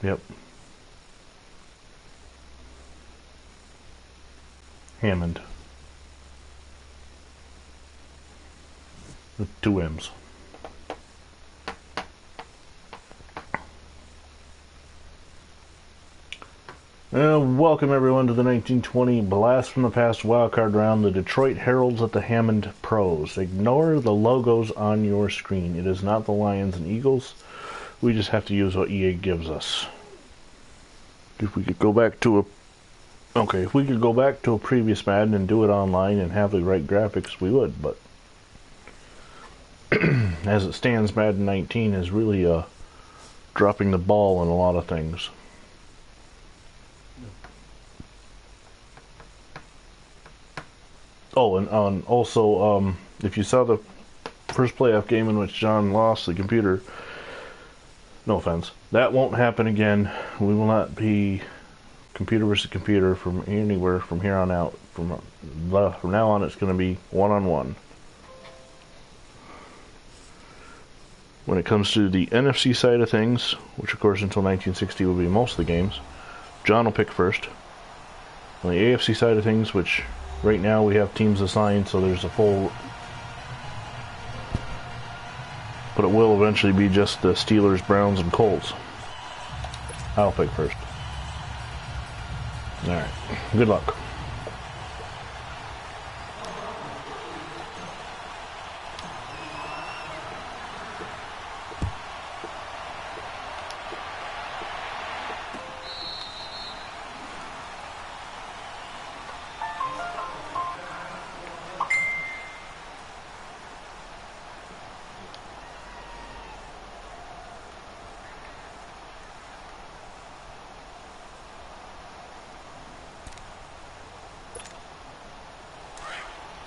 Yep. Hammond. With 2 M's. Welcome everyone to the 1920 Blast from the Past Wildcard round, the Detroit Heralds at the Hammond Pros. Ignore the logos on your screen. It is not the Lions and Eagles. We just have to use what EA gives us. If we could go back to a previous Madden and do it online and have the right graphics, we would, but as it stands, Madden 19 is really dropping the ball in a lot of things. Oh, and also, if you saw the first playoff game in which John lost the computer, no offense, that won't happen again. We will not be computer versus computer from anywhere from here on out. From now on, it's going to be one-on-one. When it comes to the NFC side of things, which of course until 1960 will be most of the games, John will pick first. On the AFC side of things, which right now we have teams assigned, so there's a full... But it will eventually be just the Steelers, Browns, and Colts. I'll pick first. Alright, good luck.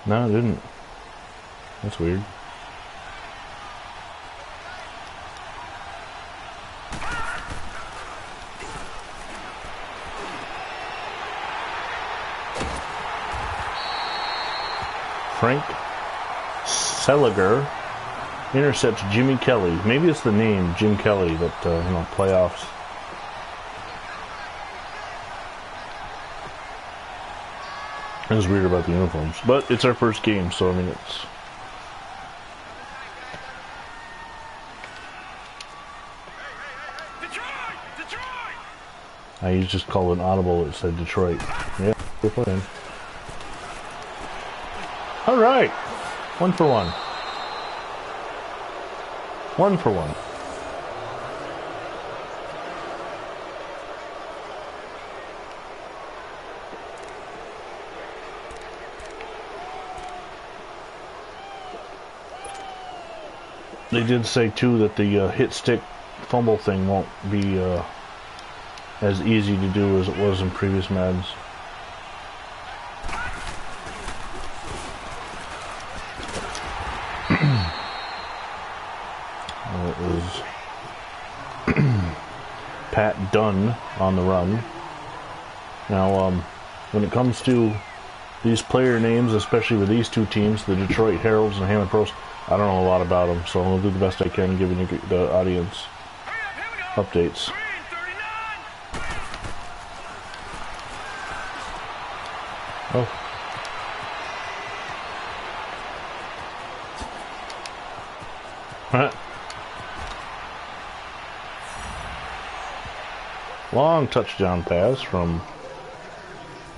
No, it didn't. That's weird. Frank Seliger intercepts Jimmy Kelly. Maybe it's the name, Jim Kelly, that, playoffs. It was weird about the uniforms, but it's our first game, so I mean it's... I just called an audible that said Detroit. Yeah, we're playing. Alright! 1 for 1. 1 for 1. They did say too that the hit stick fumble thing won't be as easy to do as it was in previous Maddens. It was Pat Dunn on the run. Now, when it comes to these player names, especially with these two teams, the Detroit Heralds and Hammond Pros, I don't know a lot about them, so I'll do the best I can giving you the audience updates. Oh. Huh. Long touchdown pass from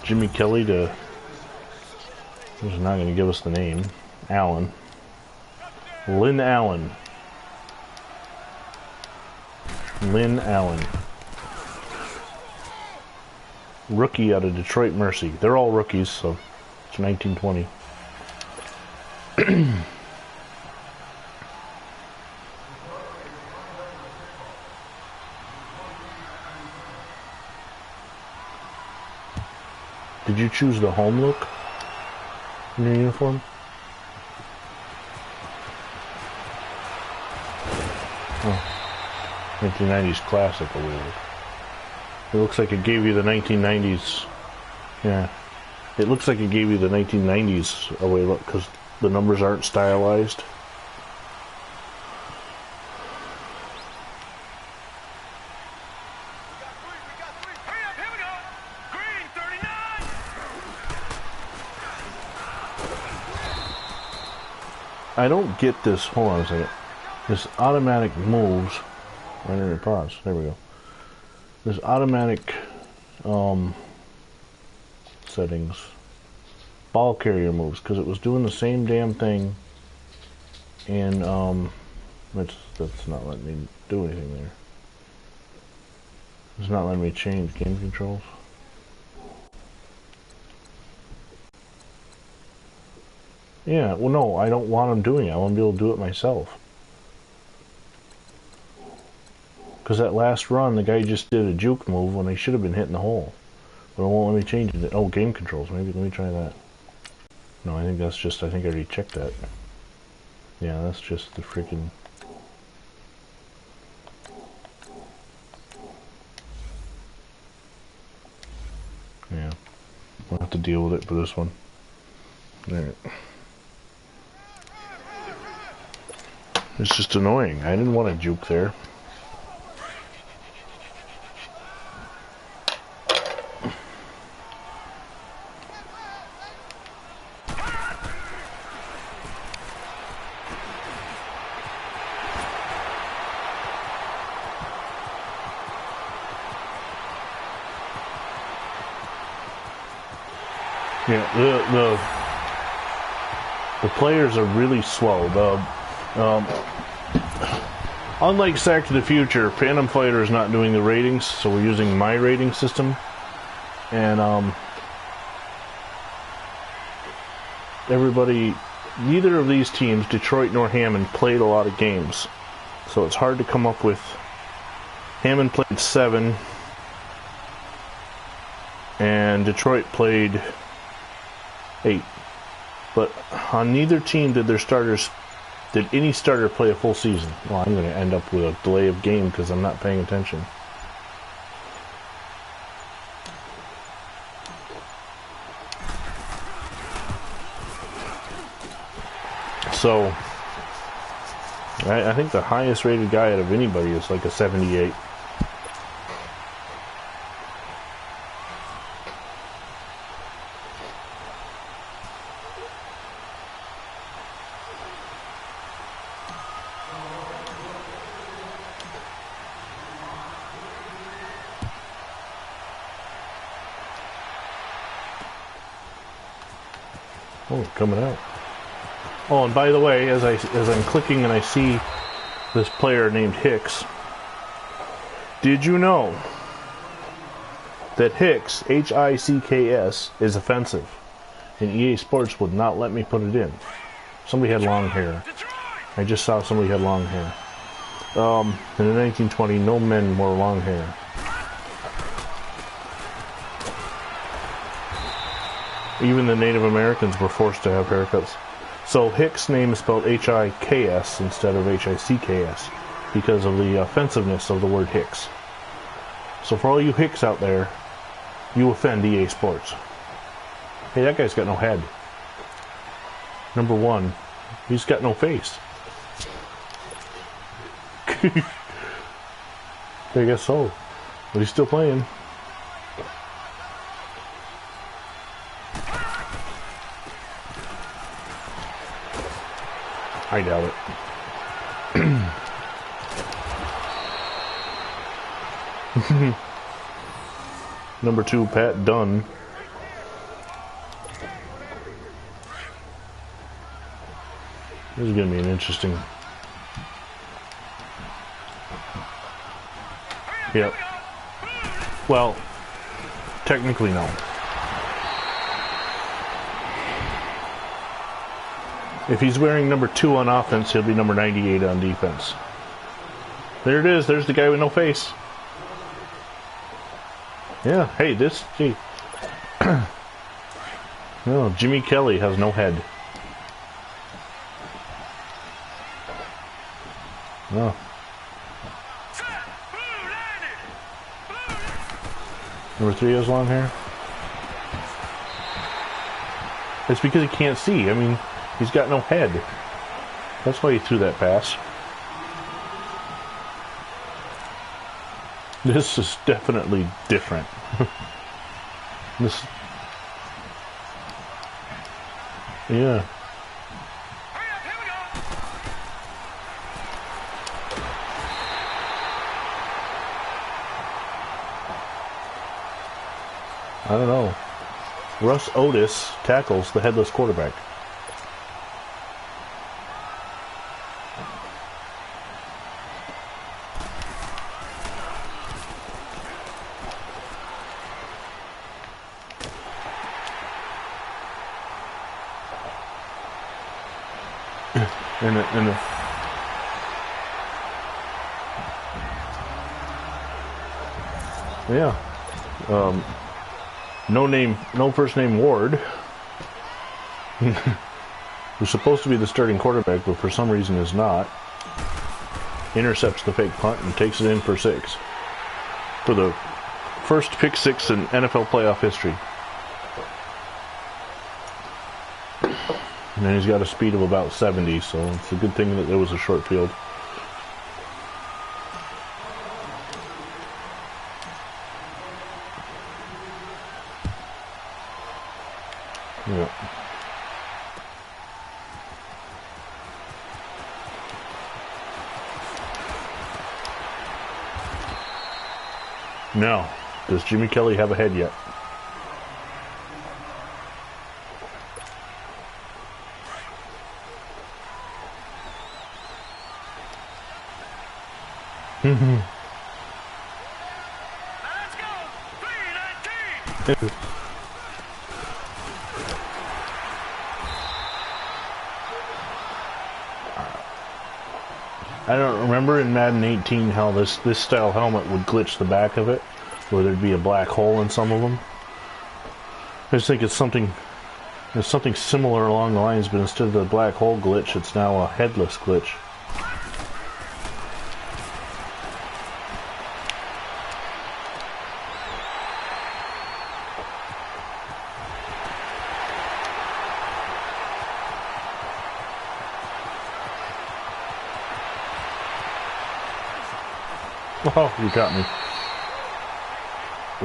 Jimmy Kelly to... He's not going to give us the name. Allen. Lynn Allen. Lynn Allen. Rookie out of Detroit Mercy. They're all rookies, so it's 1920. Did you choose the home look in your uniform? Oh. 1990s classic award. It looks like it gave you the 1990s. Yeah. It looks like it gave you the 1990s away look because the numbers aren't stylized. I don't get this. Hold on a second. This automatic moves. Right in the pause. There we go. This automatic settings. Ball carrier moves, because it was doing the same damn thing. And that's not letting me do anything there. It's not letting me change game controls. Yeah, well no, I don't want them doing it. I want to be able to do it myself. Because that last run, the guy just did a juke move when he should have been hitting the hole. But it won't let me change it. Oh, game controls. Maybe, let me try that. No, I think that's just, I think I already checked that. Yeah, that's just the freaking... Yeah. We'll have to deal with it for this one. There. It's just annoying. I didn't want to juke there. Yeah, the players are really slow. Unlike Back to the Future, Phantom Fighter is not doing the ratings, so we're using my rating system. And everybody, neither of these teams, Detroit nor Hammond, played a lot of games, so it's hard to come up with. Hammond played 7, and Detroit played 8. But on neither team did any starter play a full season. Well, I'm going to end up with a delay of game because I'm not paying attention. So, I think the highest rated guy out of anybody is like a 78. Oh, coming out. Oh, and by the way, as I'm clicking and I see this player named Hicks, did you know that Hicks, H-I-C-K-S, is offensive? And EA Sports would not let me put it in. Somebody had long hair. I just saw somebody had long hair. In the 1920s, no men wore long hair. Even the Native Americans were forced to have haircuts. So Hicks' name is spelled H-I-K-S instead of H-I-C-K-S because of the offensiveness of the word Hicks. So for all you Hicks out there, you offend EA Sports. Hey, that guy's got no head. Number 1, he's got no face. I guess so. But he's still playing. I doubt it. Number 2, Pat Dunn. This is going to be an interesting... Yep. Well, technically no. If he's wearing number 2 on offense, he'll be number 98 on defense. There it is. There's the guy with no face. Yeah, hey, this... Gee. No, Jimmy Kelly has no head. No. Number 3 has long hair? It's because he can't see. I mean... He's got no head. That's why he threw that pass. This is definitely different. This... Yeah. I don't know. Russ Otis tackles the headless quarterback. Yeah. No first name Ward, who's supposed to be the starting quarterback, but for some reason is not, intercepts the fake punt and takes it in for 6. For the first pick 6 in NFL playoff history. And then he's got a speed of about 70, so it's a good thing that there was a short field. Yeah. Now, does Jimmy Kelly have a head yet? Let's go! 319! I don't remember in Madden 18 how this style helmet would glitch the back of it, where there'd be a black hole in some of them. I just think it's something similar along the lines, but instead of the black hole glitch, it's now a headless glitch. Oh, you got me.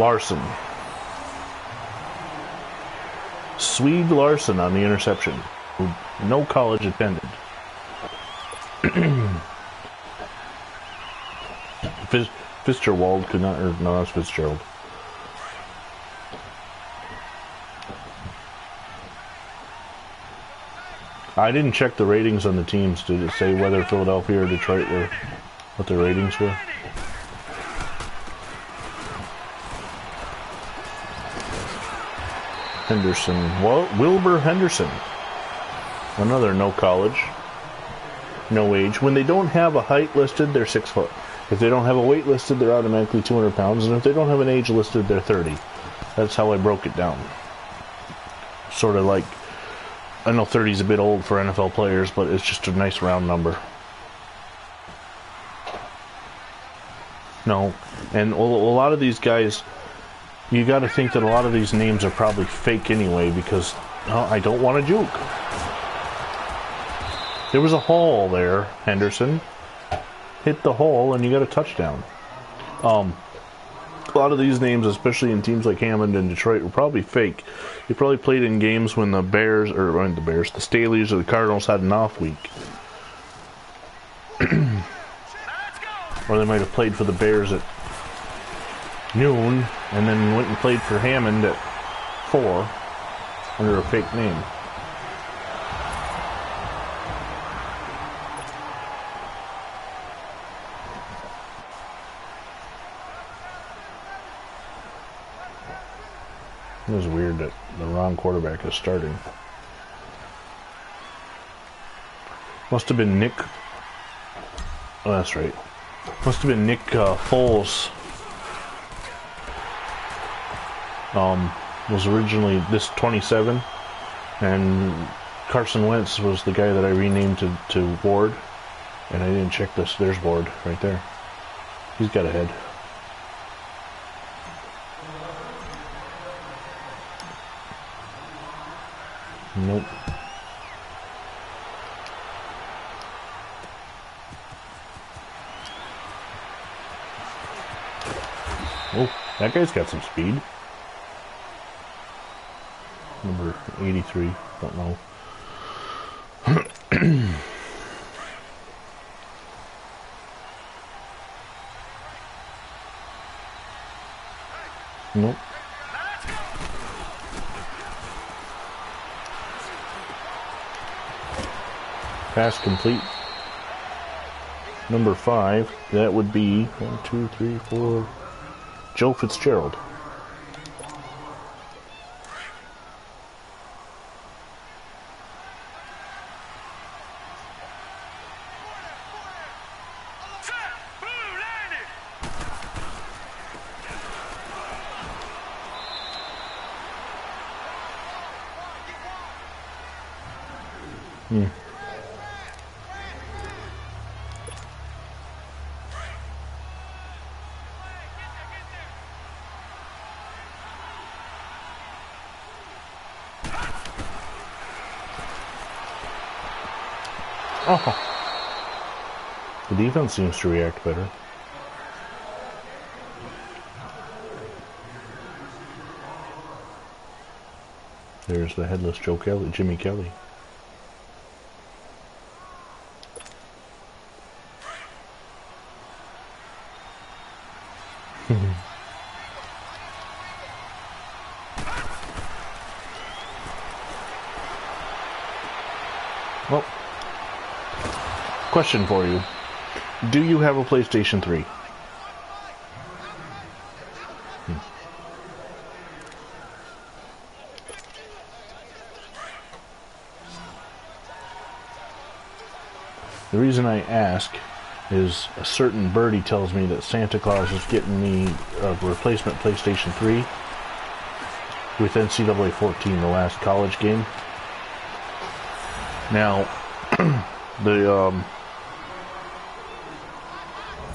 Larson. Swede Larson on the interception. No college attended. Fitzgerald could not, or no, that's Fitzgerald. I didn't check the ratings on the teams. Did it say whether Philadelphia or Detroit were, what their ratings were? Henderson. Well, Wilbur Henderson. Another no college. No age. When they don't have a height listed, they're 6 foot. If they don't have a weight listed, they're automatically 200 pounds. And if they don't have an age listed, they're 30. That's how I broke it down. Sort of like, I know 30 is a bit old for NFL players, but it's just a nice round number. No. And a lot of these guys, you got to think that a lot of these names are probably fake anyway, because I don't want to juke. There was a hole there, Henderson. Hit the hole and you got a touchdown. A lot of these names, especially in teams like Hammond and Detroit, were probably fake. They probably played in games when the the Staley's or the Cardinals had an off week. Or they might have played for the Bears at noon and then went and played for Hammond at 4 under a fake name. It was weird that the wrong quarterback is starting. Must have been Nick. Oh, that's right. Must have been Nick Foles. Was originally this 27, and Carson Wentz was the guy that I renamed to Ward, and I didn't check this. There's Ward right there. He's got a head. Nope. Oh, that guy's got some speed. Number 83, don't know. Nope. Pass complete. Number 5. That would be 1, 2, 3, 4. Joe Fitzgerald. Oh. The defense seems to react better. There's the headless Jimmy Kelly. Well, question for you. Do you have a PlayStation 3? The reason I ask is a certain birdie tells me that Santa Claus is getting me a replacement PlayStation 3 with NCAA 14, the last college game. Now,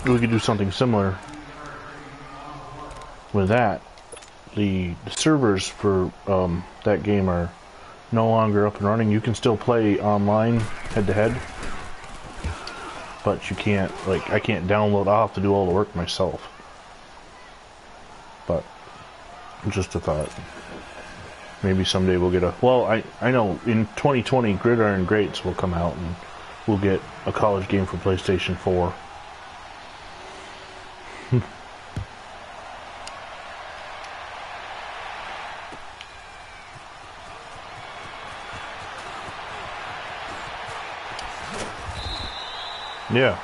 we could do something similar with that. The servers for that game are no longer up and running. You can still play online head-to-head, but you can't, like, I can't download. I'll have to do all the work myself. But just a thought. Maybe someday we'll get a... Well, I know in 2020 Gridiron Greats will come out and we'll get a college game for PlayStation 4. Yeah.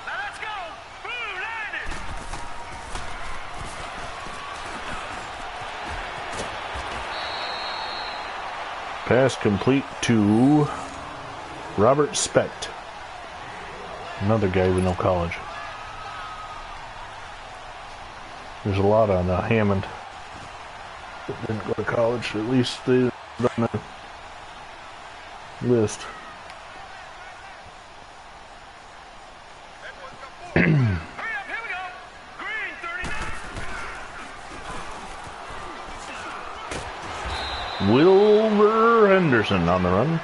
Let's go. Blue landed. Pass complete to Robert Specht. Another guy with no college. There's a lot on Hammond that didn't go to college. At least they're on the list. Hurry up, here we go. Green 39. Wilbur Henderson on the run.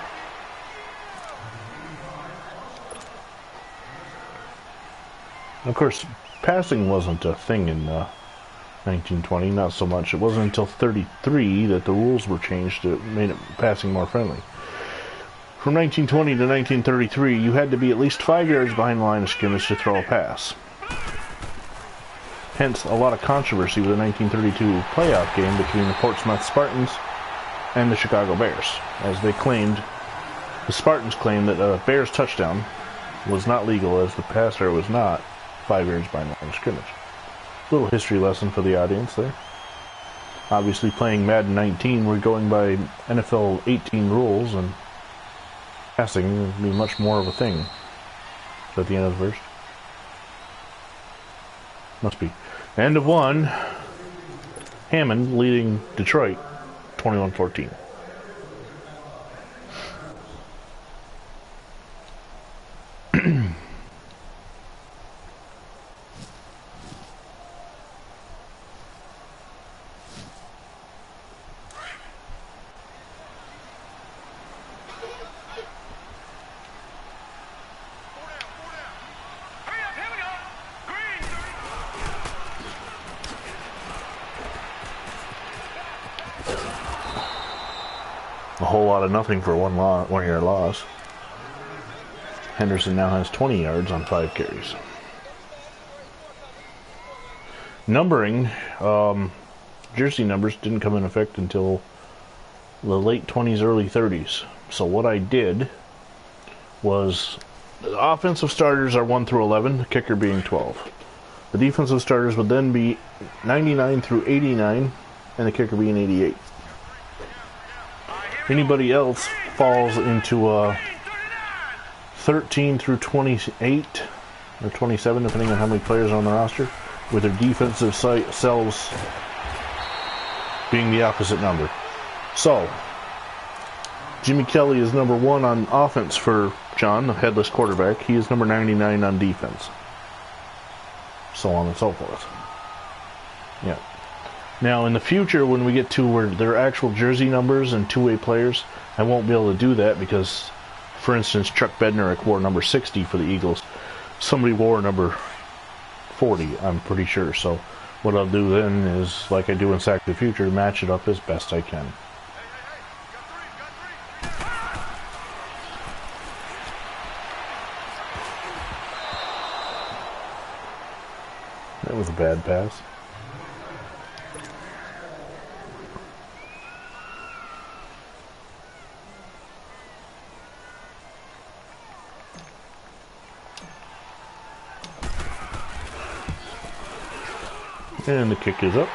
Of course, passing wasn't a thing in 1920, not so much. It wasn't until 33 that the rules were changed that made it passing more friendly. From 1920 to 1933, you had to be at least 5 yards behind the line of scrimmage to throw a pass. Hence, a lot of controversy with the 1932 playoff game between the Portsmouth Spartans and the Chicago Bears, as they claimed, the Spartans claimed that a Bears touchdown was not legal as the passer was not 5 yards behind the line of scrimmage. Little history lesson for the audience there. Obviously, playing Madden 19, we're going by NFL 18 rules, and passing would be much more of a thing. Is that the end of the verse? Must be. End of one. Hammond leading Detroit 21-14. Hurry up, here we go. Green 30. A whole lot of nothing for one yard loss. Henderson now has 20 yards on 5 carries. Numbering, jersey numbers didn't come in effect until the late 20s, early 30s. So what I did was, the offensive starters are 1 through 11, the kicker being 12. The defensive starters would then be 99 through 89, and the kicker being 88. Anybody else falls into 13 through 28, or 27, depending on how many players are on the roster, with their defensive selves being the opposite number. So, Jimmy Kelly is number 1 on offense for John, the headless quarterback. He is number 99 on defense. So on and so forth. Yeah. Now, in the future, when we get to where there are actual jersey numbers and two-way players, I won't be able to do that because, for instance, Chuck Bednarik wore number 60 for the Eagles. Somebody wore number 40, I'm pretty sure. So what I'll do then is, like I do in Sack the Future, match it up as best I can. That was a bad pass. And the kick is up.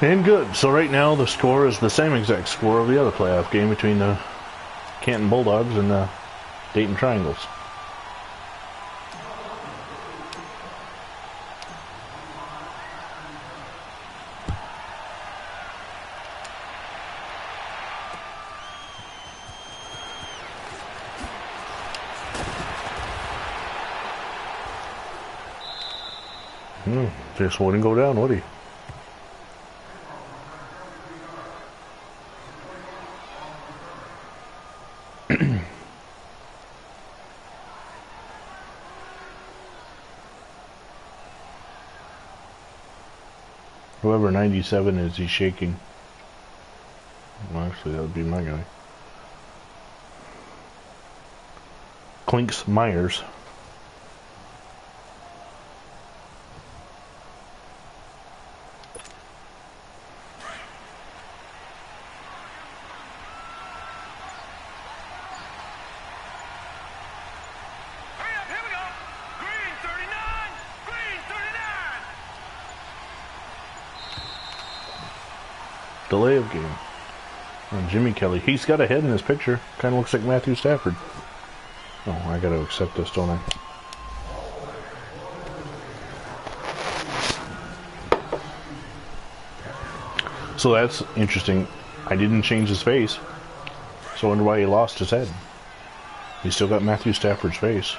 And good. So right now the score is the same exact score of the other playoff game between the Canton Bulldogs and the Dayton Triangles. Just wouldn't go down, would he? Whoever 97 is, he's shaking. Well, actually, that would be my guy. Clinks Myers. Delay of game. And Jimmy Kelly. He's got a head in this picture. Kind of looks like Matthew Stafford. Oh, I gotta accept this, don't I? So that's interesting. I didn't change his face. So I wonder why he lost his head. He's still got Matthew Stafford's face.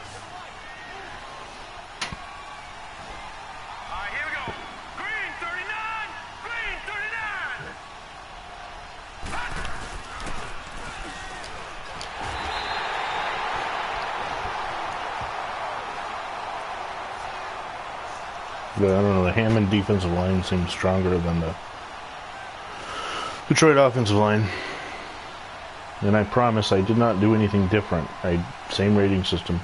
But I don't know, the Hammond defensive line seems stronger than the Detroit offensive line. And I promise I did not do anything different. Same rating system.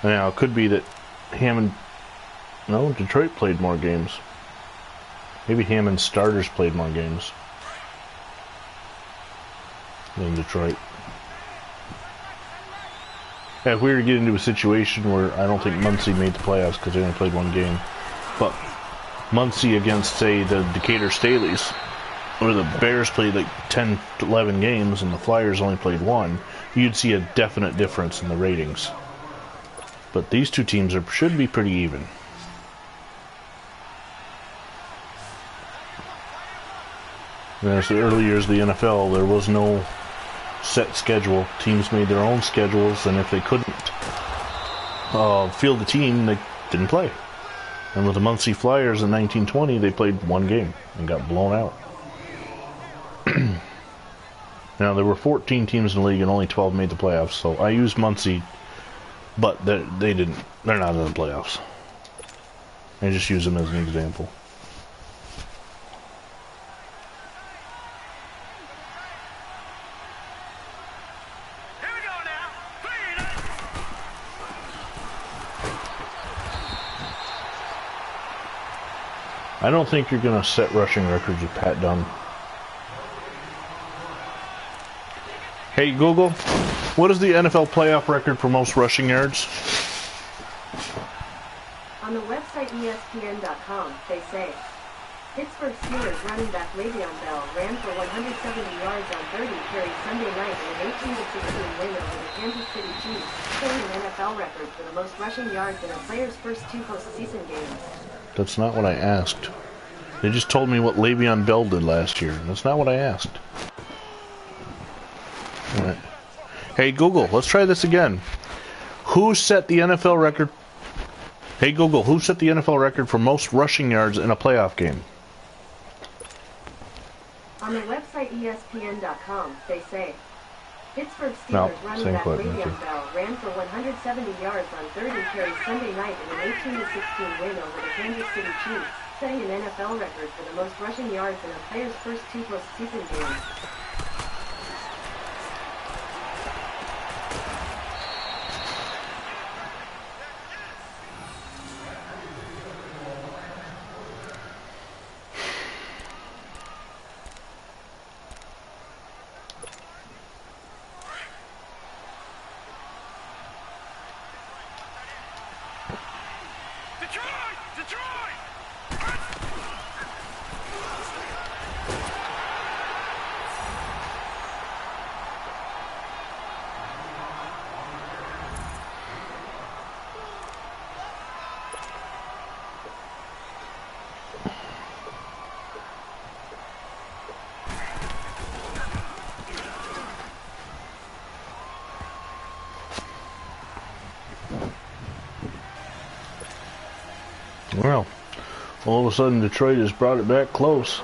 Now, it could be that Hammond... No, Detroit played more games. Maybe Hammond's starters played more games than Detroit. Yeah, if we were to get into a situation where I don't think Muncie made the playoffs because they only played one game, but Muncie against, say, the Decatur Staleys, or the Bears played like 10 to 11 games and the Flyers only played one, you'd see a definite difference in the ratings. But these two teams should be pretty even. And as the early years of the NFL, there was no set schedule. Teams made their own schedules, and if they couldn't field the team, they didn't play. And with the Muncie Flyers in 1920, they played one game and got blown out. Now, there were 14 teams in the league and only 12 made the playoffs, so I used Muncie, but they're not in the playoffs. I just use them as an example. I don't think you're going to set rushing records with Pat Dunn. Hey Google, what is the NFL playoff record for most rushing yards? On the website ESPN.com, they say, Pittsburgh Steelers running back Le'Veon Bell ran for 170 yards on 30 carries Sunday night in an 18-16 win over the Kansas City Chiefs, setting an NFL record for the most rushing yards in a player's first 2 postseason games. That's not what I asked. They just told me what Le'Veon Bell did last year. That's not what I asked. All right. Hey Google, let's try this again. Who set the NFL record? Hey Google, who set the NFL record for most rushing yards in a playoff game? On the website ESPN.com, they say, Pittsburgh Steelers running back Le'Veon Bell ran for 170 yards on 30 carries Sunday night in an 18-16 win over the Kansas City Chiefs, setting an NFL record for the most rushing yards in a player's first 2 postseason games. Well, all of a sudden Detroit has brought it back close.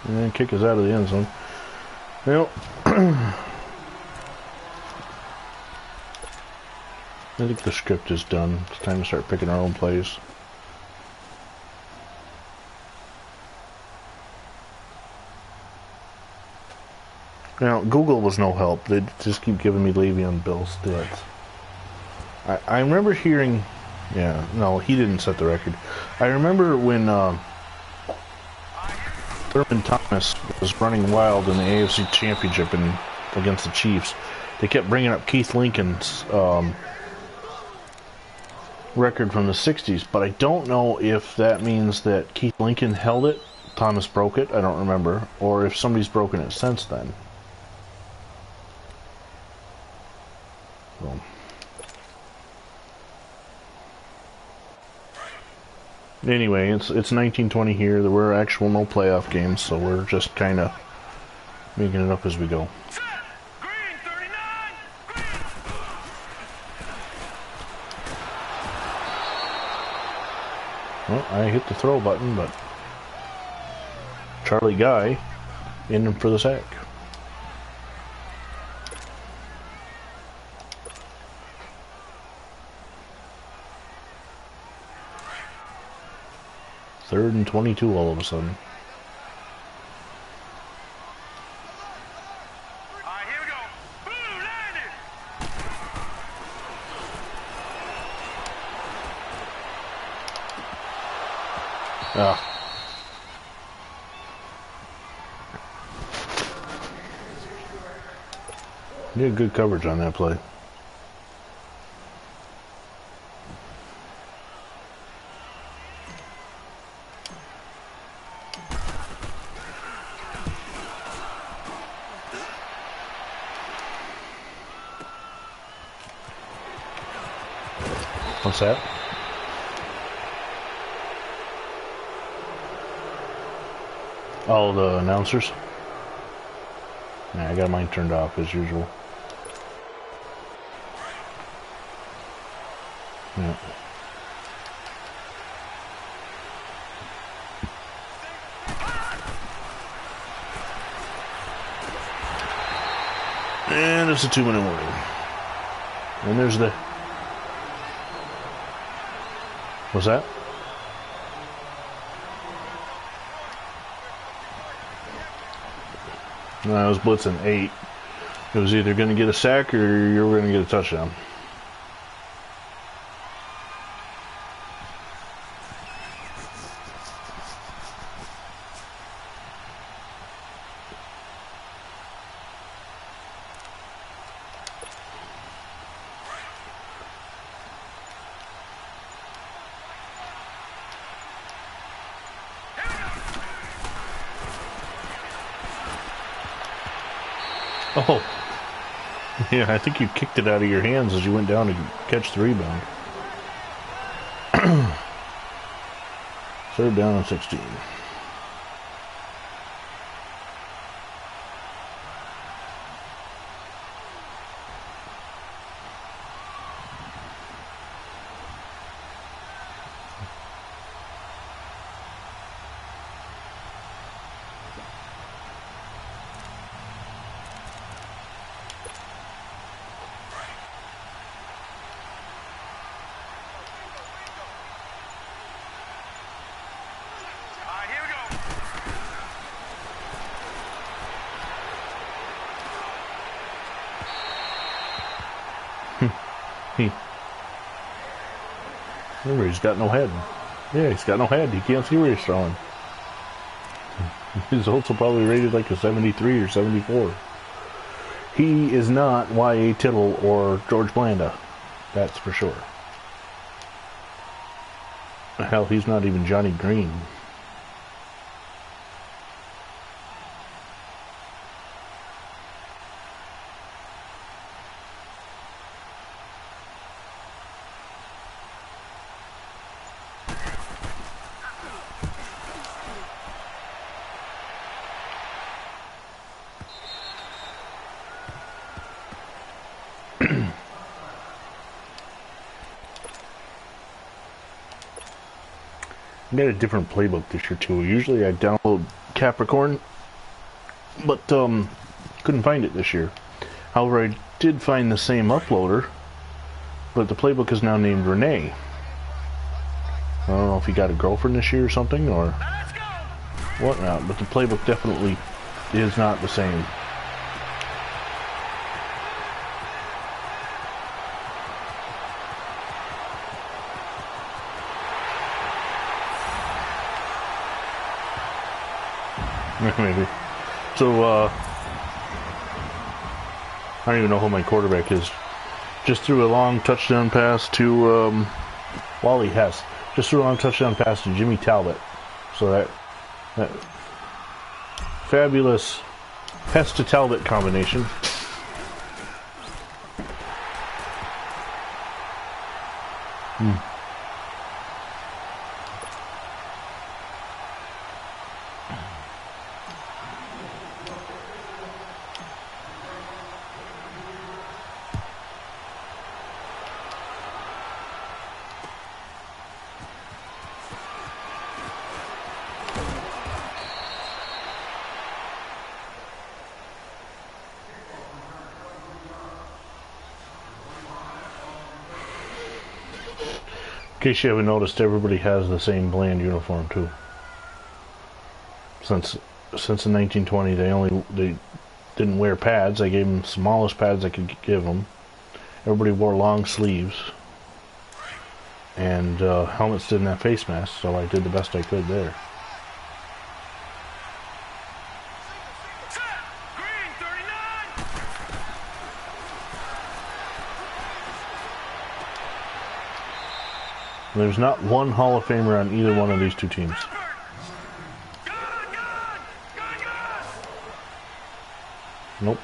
And then kick us out of the end zone. Well, I think the script is done. It's time to start picking our own plays. Now, Google was no help. They just keep giving me Le'Veon Bell stats. I remember hearing... Yeah, no, he didn't set the record. I remember when Thurman Thomas was running wild in the AFC Championship against the Chiefs. They kept bringing up Keith Lincoln's record from the 60s, but I don't know if that means that Keith Lincoln held it, Thomas broke it, I don't remember, or if somebody's broken it since then. So. Anyway, it's 1920 here. There were actual no playoff games, so we're just kind of making it up as we go. Green 39. Well, I hit the throw button, but Charlie Guy in for the sack. Third and 22 all of a sudden. All right, here we go. Boom, landed. Ah. You had good coverage on that play. What's that? Oh, the announcers? Yeah, I got mine turned off as usual. Yeah. And it's a 2-minute warning. And there's the... What's that? No, I was blitzing 8. It was either going to get a sack or you were going to get a touchdown. Oh, yeah, I think you kicked it out of your hands as you went down to catch the rebound. Third down and 16. Remember, he's got no head. Yeah, he's got no head. He can't see where he's throwing. He's also probably rated like a 73 or 74. He is not Y.A. Tittle or George Blanda. That's for sure. Hell, he's not even Johnny Green. I got a different playbook this year too. Usually I download Capricorn, but couldn't find it this year. However, I did find the same uploader, but the playbook is now named Renee. I don't know if he got a girlfriend this year or something or whatnot, but the playbook definitely is not the same. Maybe. So, I don't even know who my quarterback is. Just threw a long touchdown pass to Wally Hess. Just threw a long touchdown pass to Jimmy Talbot. So that fabulous Hess to Talbot combination. In case you haven't noticed, everybody has the same bland uniform too. Since the 1920, they didn't wear pads. I gave them the smallest pads I could give them. Everybody wore long sleeves, and helmets didn't have face masks, so I did the best I could there. There's not one Hall of Famer on either one of these two teams. Nope.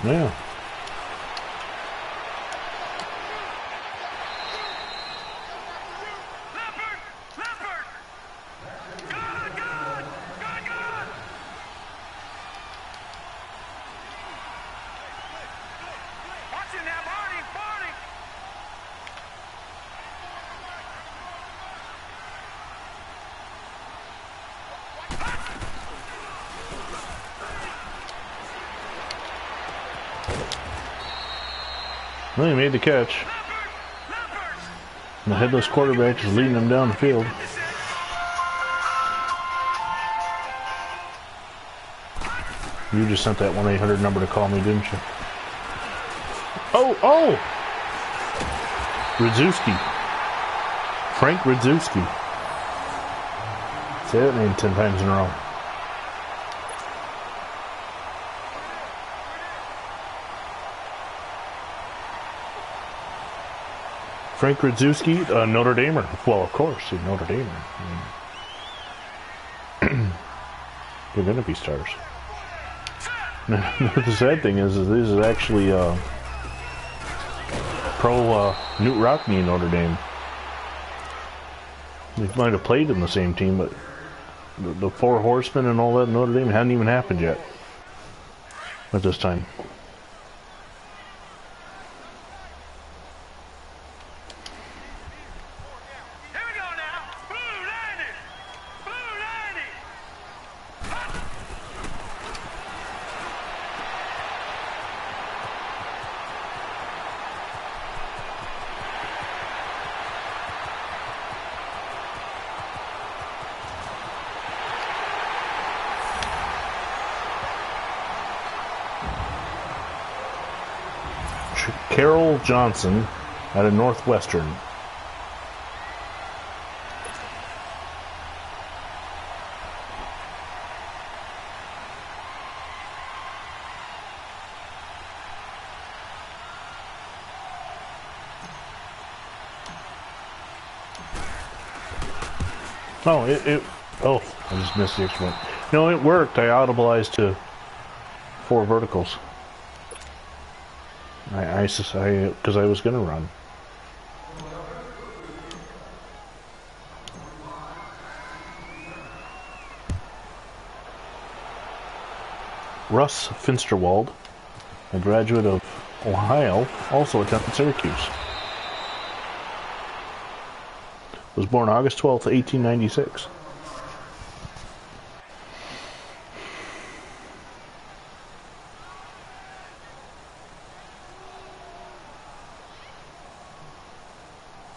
Yeah. Well, he made the catch. And the headless quarterback is leading them down the field. You just sent that 1-800 number to call me, didn't you? Oh! Radzewski. Frank Radzewski. Say that name 10 times in a row. Frank Radzewski, Notre Damer. Well, of course, he's Notre Damer. They're going to be stars. The sad thing is this is actually pro Newt Rockne in Notre Dame. They might have played in the same team, but the Four Horsemen and all that in Notre Dame hadn't even happened yet at this time. Carroll Johnson out of Northwestern. Oh, I just missed the extra one. No, it worked. I audibleized to 4 verticals. Because I was going to run. Russ Finsterwald, a graduate of Ohio, also attended Syracuse. Was born August 12th, 1896.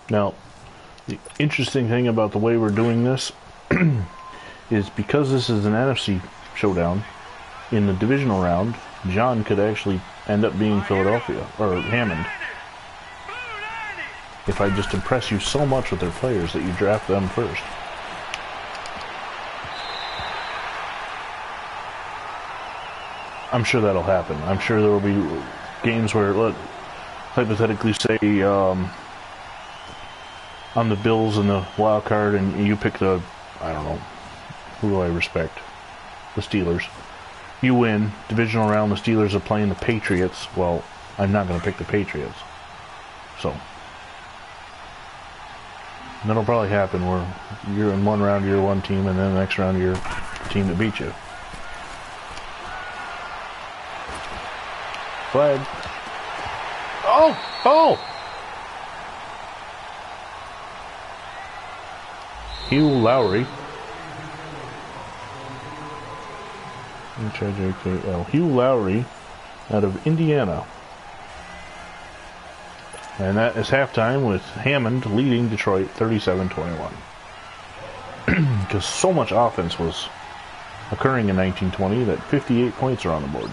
Now, the interesting thing about the way we're doing this is because this is an NFC showdown, in the divisional round, John could actually end up being Philadelphia, or Hammond. If I just impress you so much with their players that you draft them first. I'm sure that'll happen. I'm sure there will be games where, let's hypothetically say, I'm the Bills in the wild card, and you pick the, I don't know, who do I respect? The Steelers. You win, divisional round, the Steelers are playing the Patriots. Well, I'm not going to pick the Patriots. So, that'll probably happen where you're in one round, you're one team, and then the next round, you're the team that beat you. Flag. Oh! Hugh Lowry. H-I-J-K-L. Hugh Lowry out of Indiana. And that is halftime with Hammond leading Detroit 37-21. Because so much offense was occurring in 1920 that 58 points are on the board.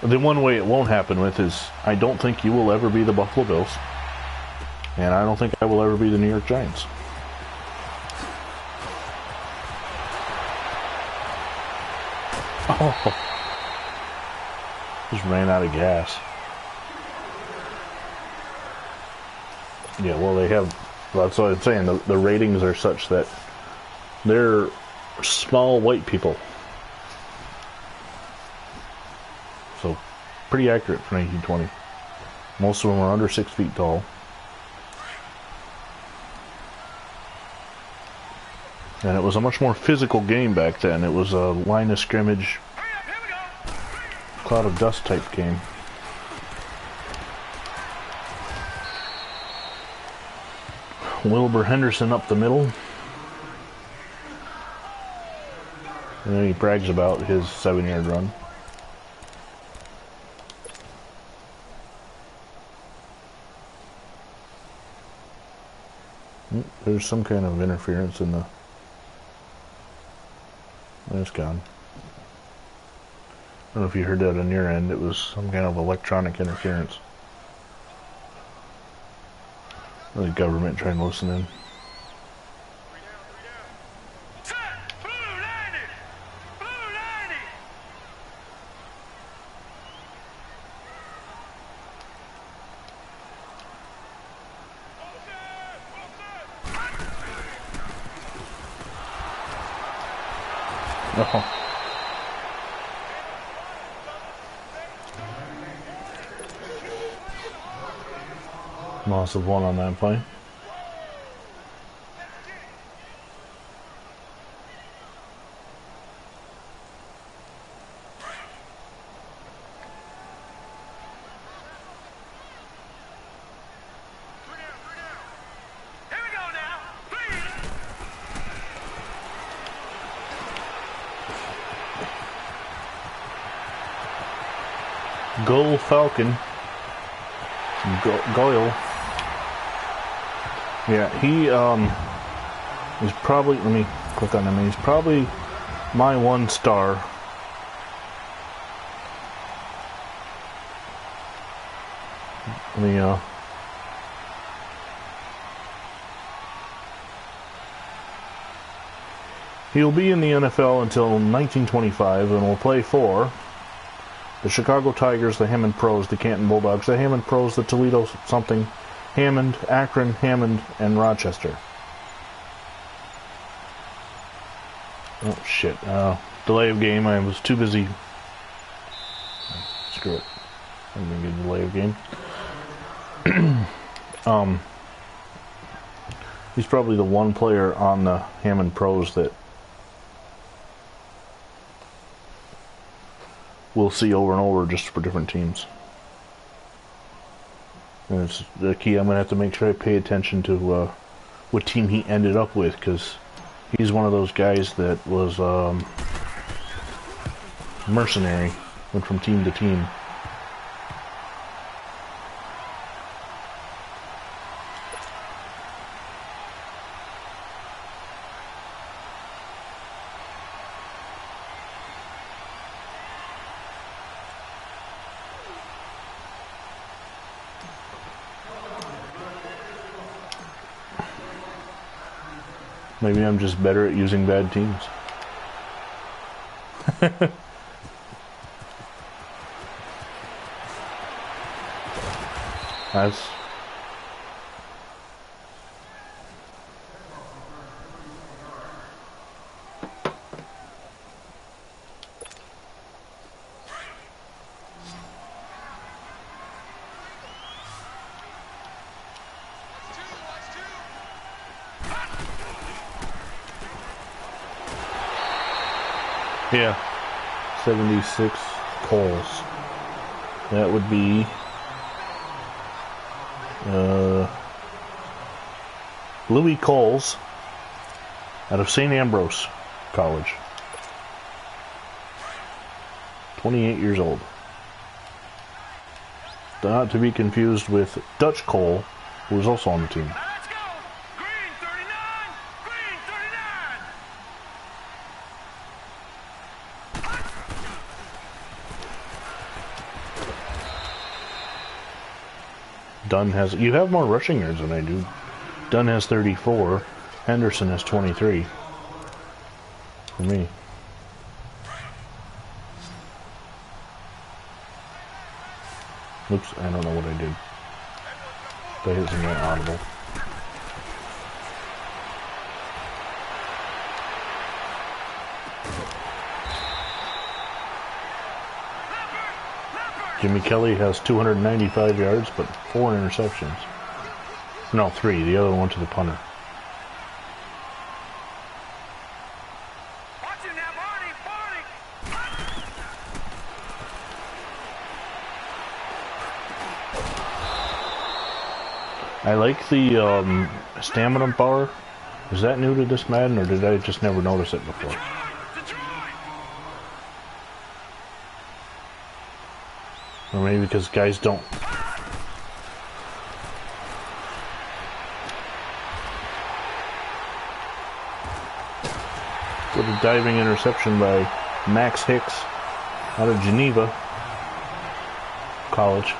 The one way it won't happen with is, I don't think you will ever be the Buffalo Bills, and I don't think I will ever be the New York Giants. Oh, just ran out of gas. Yeah, well, they have, that's what I'm saying, the ratings are such that they're small white people. So, pretty accurate for 1920. Most of them are under 6 feet tall. And it was a much more physical game back then. It was a line of scrimmage, cloud of dust type game. Wilbur Henderson up the middle. And then he brags about his 7-yard run. There's some kind of interference in the... It's gone. I don't know if you heard that on your end. It was some kind of electronic interference. The government trying to listen in. Set! Blue landed! Blue landed! Oh. Loss of one on that play. Here we go now! Please! Goal Falcon. Goyle. Yeah, he is probably, let me click on him, he's probably my 1 star. Let me, he'll be in the NFL until 1925 and will play for the Chicago Tigers, the Hammond Pros, the Canton Bulldogs, the Hammond Pros, the Toledo something, Hammond, Akron, Hammond, and Rochester. Oh, shit. Delay of game. I was too busy. Screw it. I'm going to get a delay of game. He's probably the one player on the Hammond Pros that we'll see over and over just for different teams. And it's the key. I'm going to have to make sure I pay attention to what team he ended up with, because he's one of those guys that was mercenary, went from team to team. Maybe I'm just better at using bad teams. That's... Yeah, 76 Coles. That would be Louis Coles out of St. Ambrose College. 28 years old. Not to be confused with Dutch Cole, who was also on the team. Let's go! Green 39! Green 39! Dunn has... You have more rushing yards than I do. Dunn has 34. Henderson has 23. For me. Oops, I don't know what I did. That isn't that audible. Jimmy Kelly has 295 yards, but 4 interceptions. No, 3. The other one went to the punter. Watch it now, Barney! Barney! I like the stamina bar. Is that new to this Madden, or did I just never notice it before? Detroit! Or maybe because guys don't... With a diving interception by Max Hicks out of Geneva College.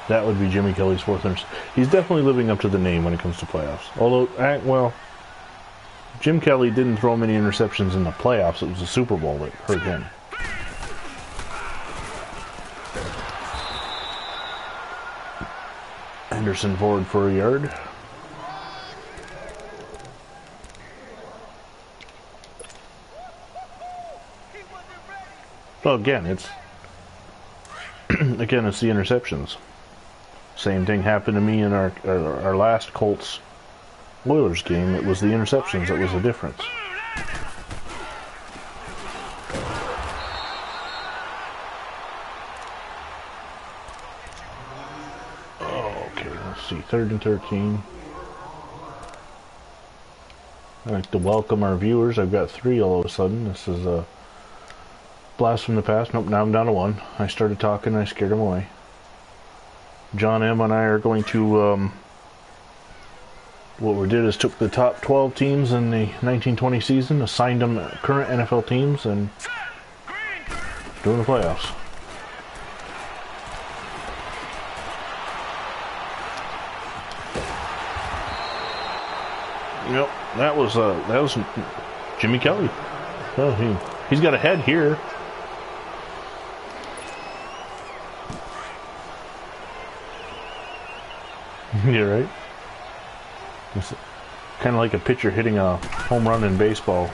That would be Jimmy Kelly's fourth interception. He's definitely living up to the name when it comes to playoffs. Although, well, Jim Kelly didn't throw many interceptions in the playoffs. It was the Super Bowl that hurt him. Henderson forward for a yard. Well, again, it's it's the interceptions. Same thing happened to me in our last Colts Oilers game. It was the interceptions that was the difference. Okay, let's see. 3rd and 13. I'd like to welcome our viewers. I've got 3 all of a sudden. This is a blast from the past. Nope, now I'm down to 1. I started talking and I scared them away. John M. and I are going to, what we did is took the top 12 teams in the 1920 season, assigned them current NFL teams, and doing the playoffs. Yep, that was Jimmy Kelly. Oh, he's got a head here. Yeah, right? It's kind of like a pitcher hitting a home run in baseball.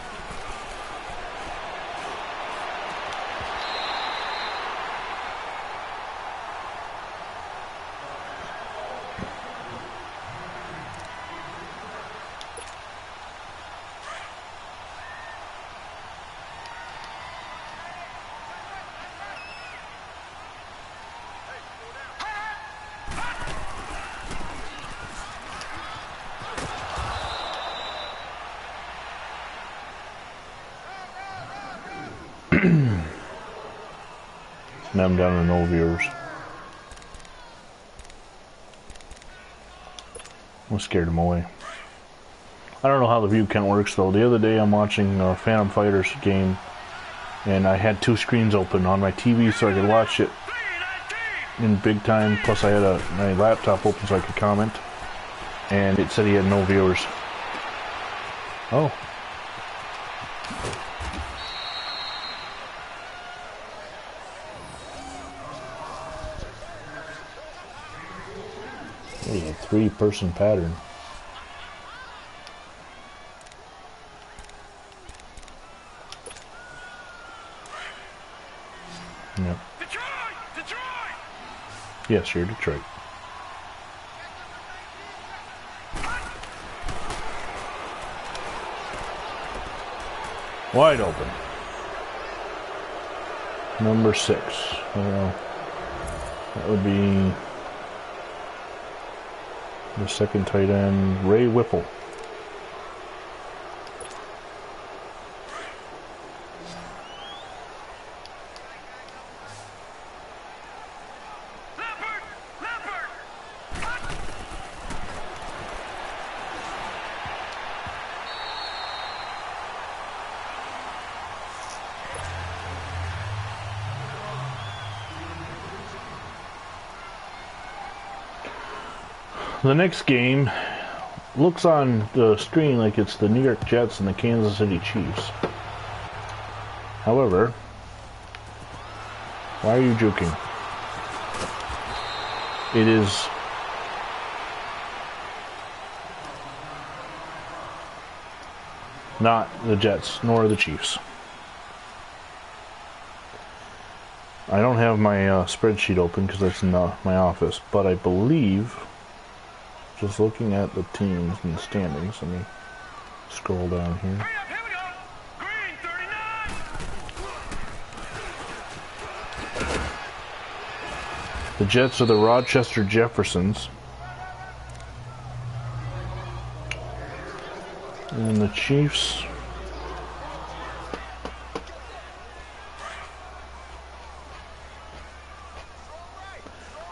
Now I'm down to no viewers. I scared them away. I don't know how the view count works though. The other day I'm watching a Phantom Fighters game and I had 2 screens open on my TV so I could watch it in big time. Plus I had my laptop open so I could comment. And it said he had no viewers. Oh. A 3-person pattern. Yep. Detroit! Yes, you're Detroit. Wide open. Number 6. That would be the second tight end, Ray Whipple. The next game looks on the screen like it's the New York Jets and the Kansas City Chiefs. However, why are you joking? It is not the Jets nor the Chiefs. I don't have my spreadsheet open because that's in my office, but I believe, just looking at the teams and the standings, let me scroll down here. Here we go. Green 39. The Jets are the Rochester Jeffersons. And the Chiefs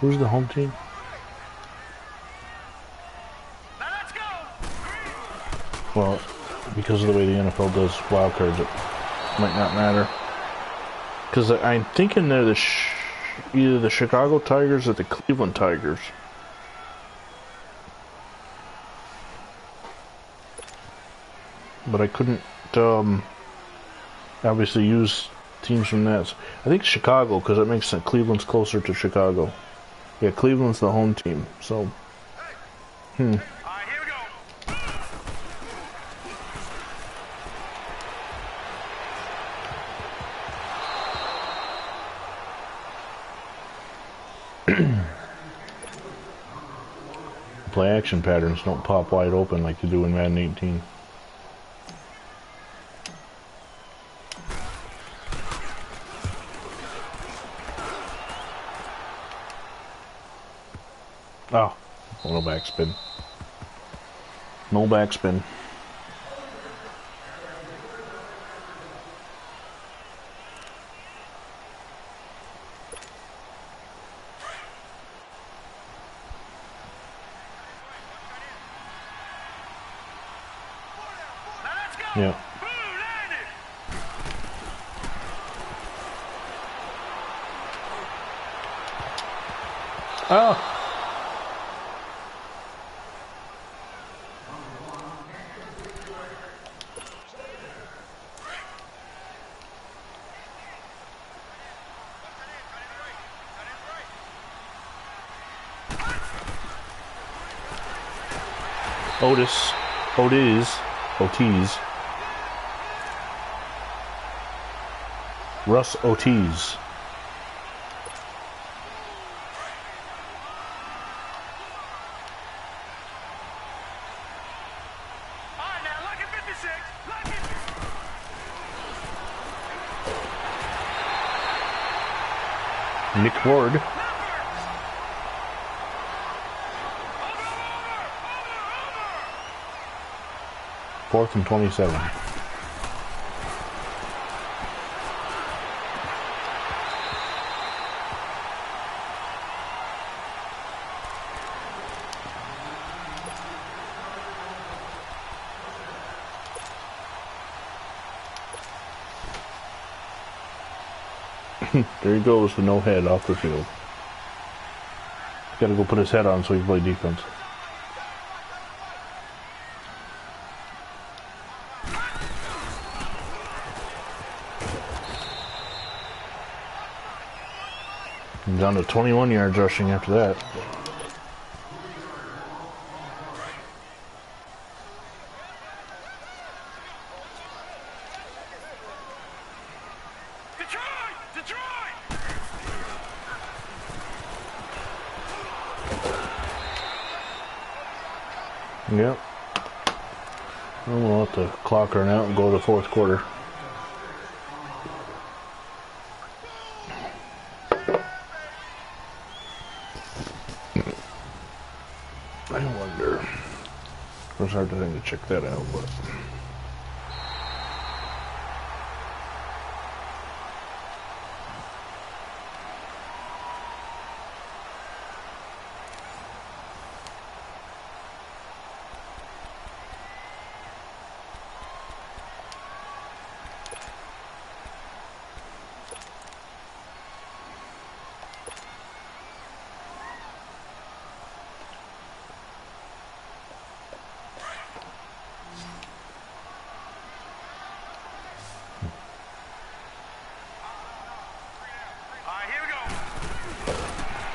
Who's the home team? Now let's go. Well, because of the way the NFL does wildcards, it might not matter. Because I'm thinking they're either the Chicago Tigers or the Cleveland Tigers. But I couldn't obviously use teams from that. I think Chicago, because that makes sense. Cleveland's closer to Chicago. Yeah, Cleveland's the home team, so... All right, here we go. Play action patterns don't pop wide open like you do in Madden 18. Oh, no backspin. No backspin. Now let's go. Yeah. Boom, landed. Oh. Otis. Russ Otis. All right, now lucky 56. Lucky. Nick Ward. Fourth and 27. There he goes with no head off the field. He's got to go put his head on so he can play defense. And down to 21 yards rushing after that. Detroit! Yep. And we'll let the clock run out and go to the fourth quarter. I wonder. It was hard to think to check that out, but.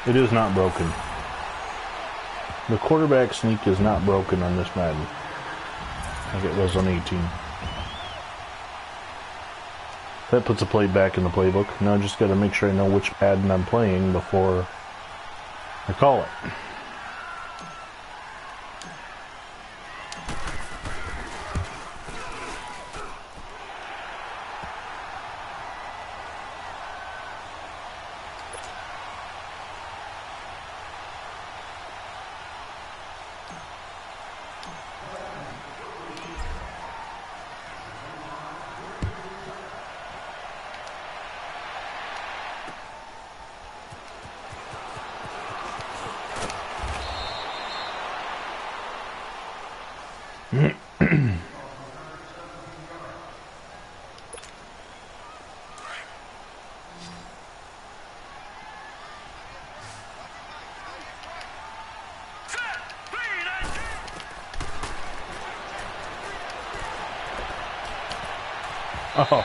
It is not broken. The quarterback sneak is not broken on this Madden, like it was on 18. That puts a play back in the playbook. Now I just got to make sure I know which Madden I'm playing before I call it. Oh.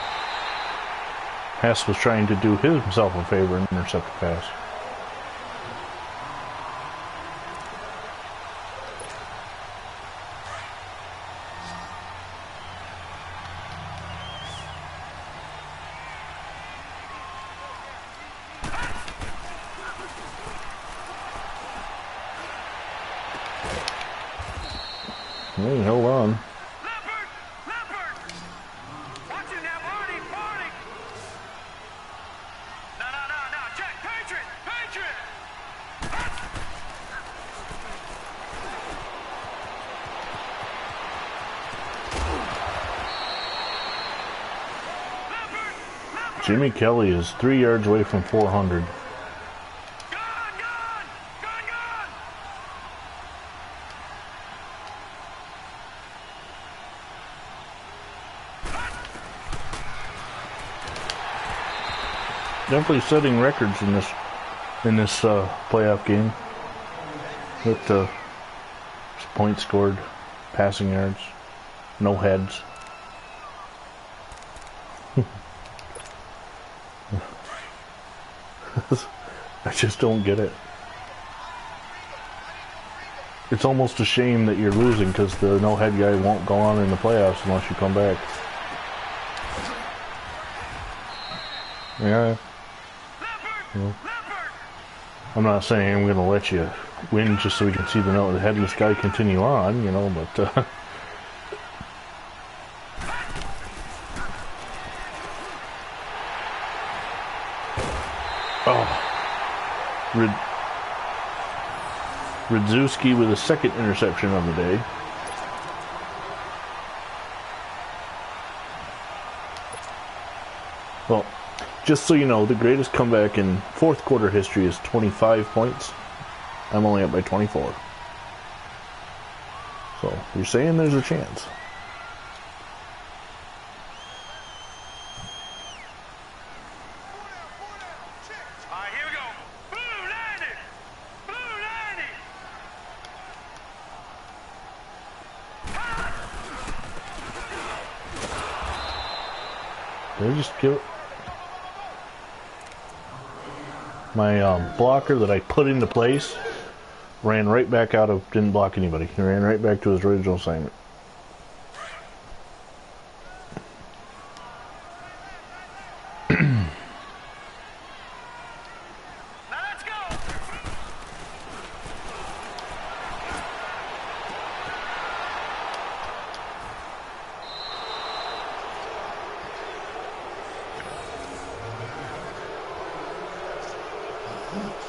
Hess was trying to do himself a favor and intercept the pass. Hey, hold on. Jimmy Kelly is 3 yards away from 400. Definitely setting records in this playoff game with points scored, passing yards, no heads. I just don't get it. It's almost a shame that you're losing because the no head guy won't go on in the playoffs unless you come back. Yeah. Well, I'm not saying I'm going to let you win just so we can see the headless guy continue on, you know, but Radzewski with a second interception of the day. Well, just so you know, the greatest comeback in fourth quarter history is 25 points. I'm only up by 24. So, you're saying there's a chance. Did I just give it? My blocker that I put into place ran right back out of, didn't block anybody. He ran right back to his original assignment.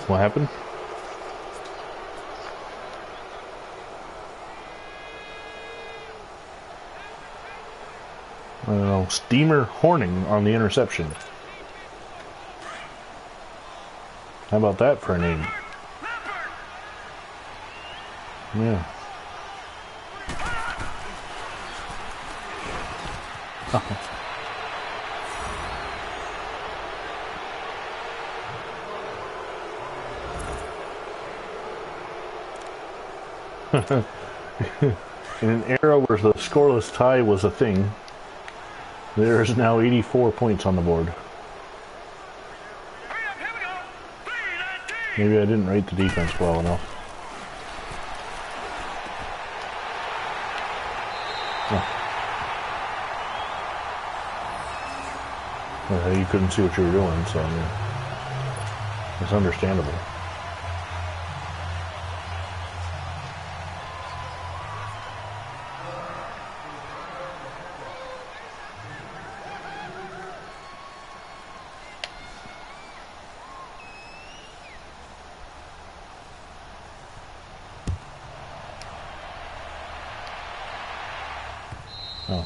What happened? I don't know. Steamer Horning on the interception. How about that for a name? Yeah. In an era where the scoreless tie was a thing, there is now 84 points on the board. Maybe I didn't rate the defense well enough. Oh. Well, you couldn't see what you were doing, so yeah. It's understandable. Oh.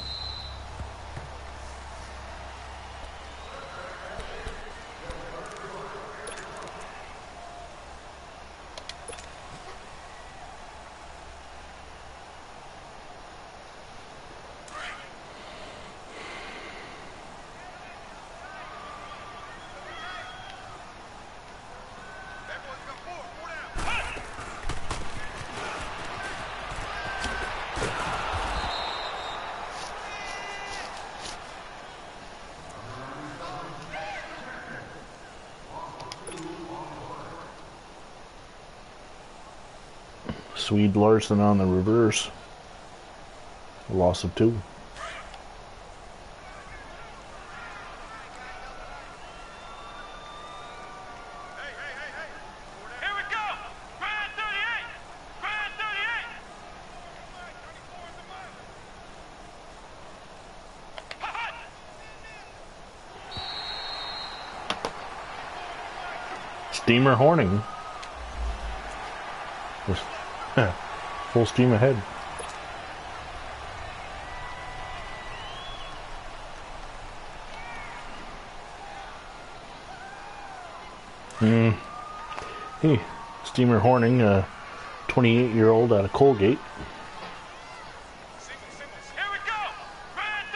Swede Larson on the reverse. A loss of 2. Here we go! Grand 38! Grand 38! Steamer Horning. Was full steam ahead. Hey, Steamer Horning, a 28-year-old out of Colgate. Here we go! Grand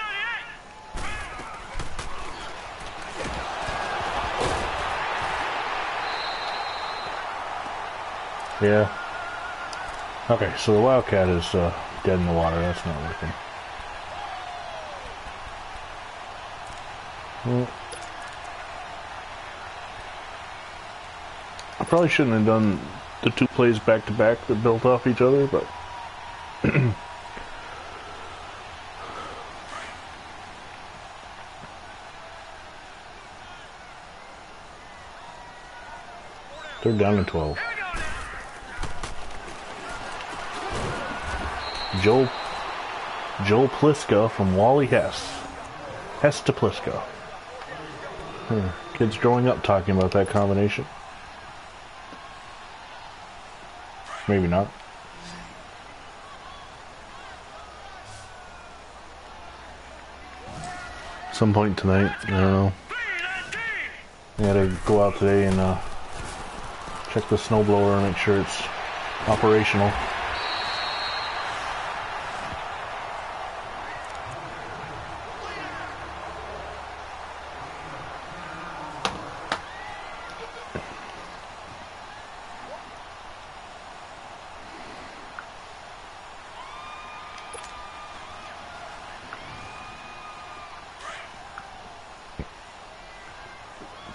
38! Yeah. Okay, so the Wildcat is dead in the water. That's not working. Well, I probably shouldn't have done the 2 plays back to back that built off each other, but they're down to 12. Joe Pliska from Wally Hess. Hess to Pliska. Kids growing up talking about that combination. Maybe not. Some point tonight, I don't know. I gotta go out today and check the snowblower and make sure it's operational.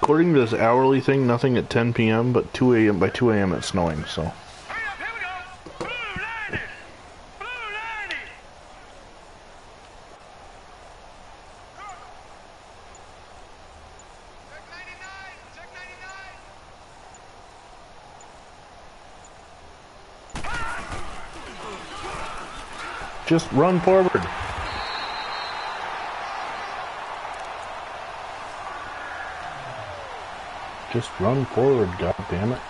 According to this hourly thing, nothing at 10 p.m., but 2 a.m. by 2 a.m. it's snowing, so. Hurry up, here we go! Blue 90! Blue 90! Check 99! Check 99! Just run forward. Just run forward, god damn it.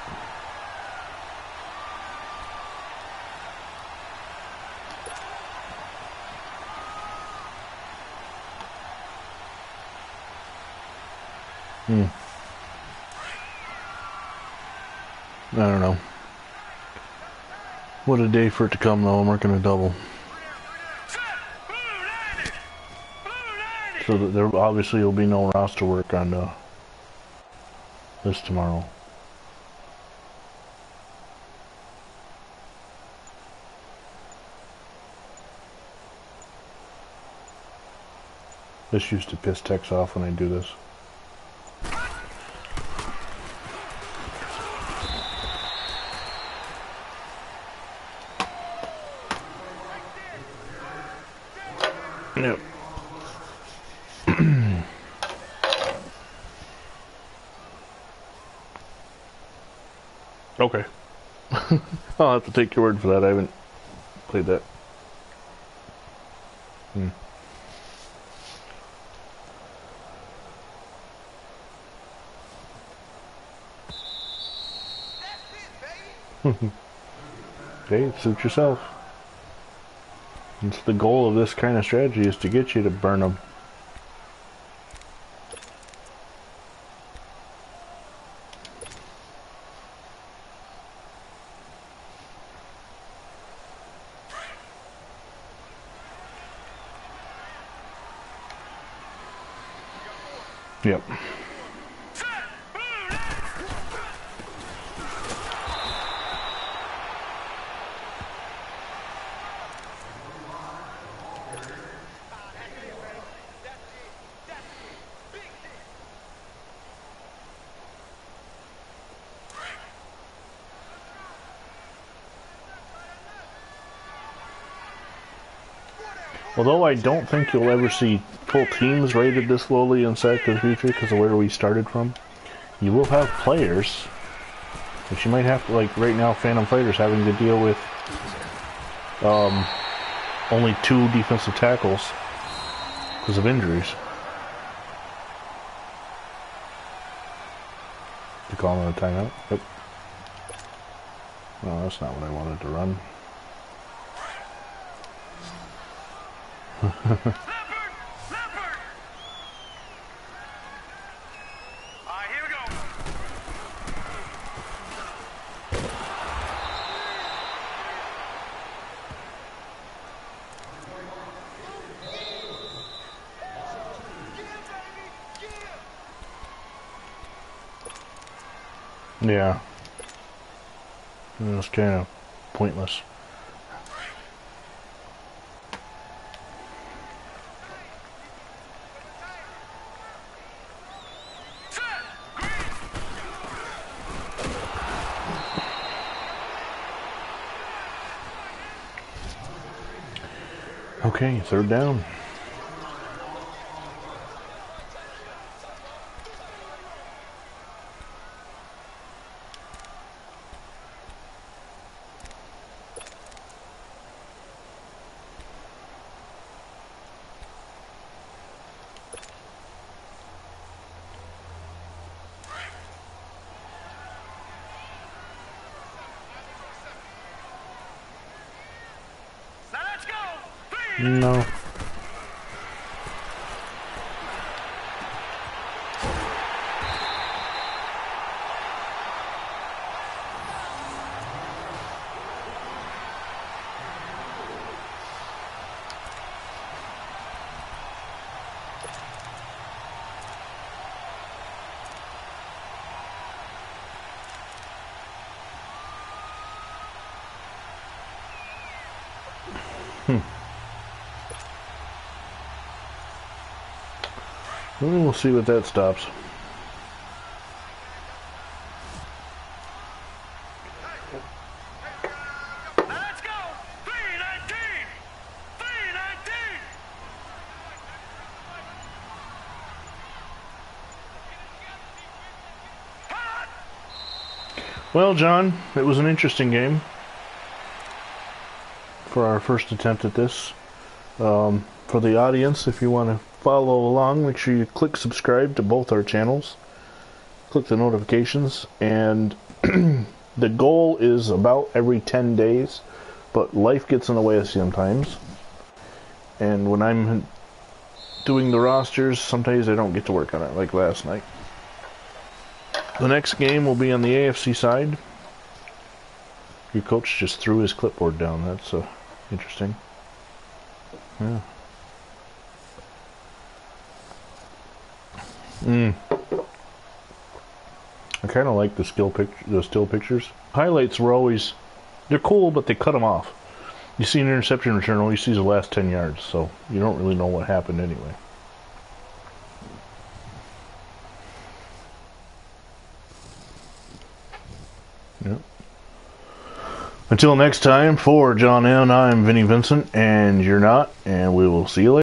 I don't know. What a day for it to come though. I'm working a double. So that there obviously will be no roster work on this tomorrow. This used to piss techs off when I do this. Yep. Okay. I'll have to take your word for that. I haven't played that. Okay, suit yourself. It's the goal of this kind of strategy is to get you to burn them. Yep. Although I don't think you'll ever see full teams rated this lowly in Sack to the Future because of where we started from. You will have players, which you might have to, like right now, Phantom Fighters having to deal with only 2 defensive tackles because of injuries. You calling it a timeout? Yep. No, that's not what I wanted to run. Leopard! Alright, here we go. Yeah. It's kind of pointless. Okay, 3rd down. Now let's go. 3. No. We'll see what that stops. Now let's go. 319. 319. Well, John, it was an interesting game for our first attempt at this. For the audience, if you want to follow along, make sure you click subscribe to both our channels. Click the notifications, and the goal is about every 10 days, but life gets in the way sometimes. And when I'm doing the rosters, sometimes I don't get to work on it, like last night. The next game will be on the AFC side. Your coach just threw his clipboard down. That's interesting. Yeah. I kind of like the still pictures. Highlights were always, they're cool, but they cut them off. You see an interception return, all you see is the last 10 yards, so you don't really know what happened anyway. Yep. Until next time, for John N, I'm Vinny Vincent, and you're not, and we will see you later.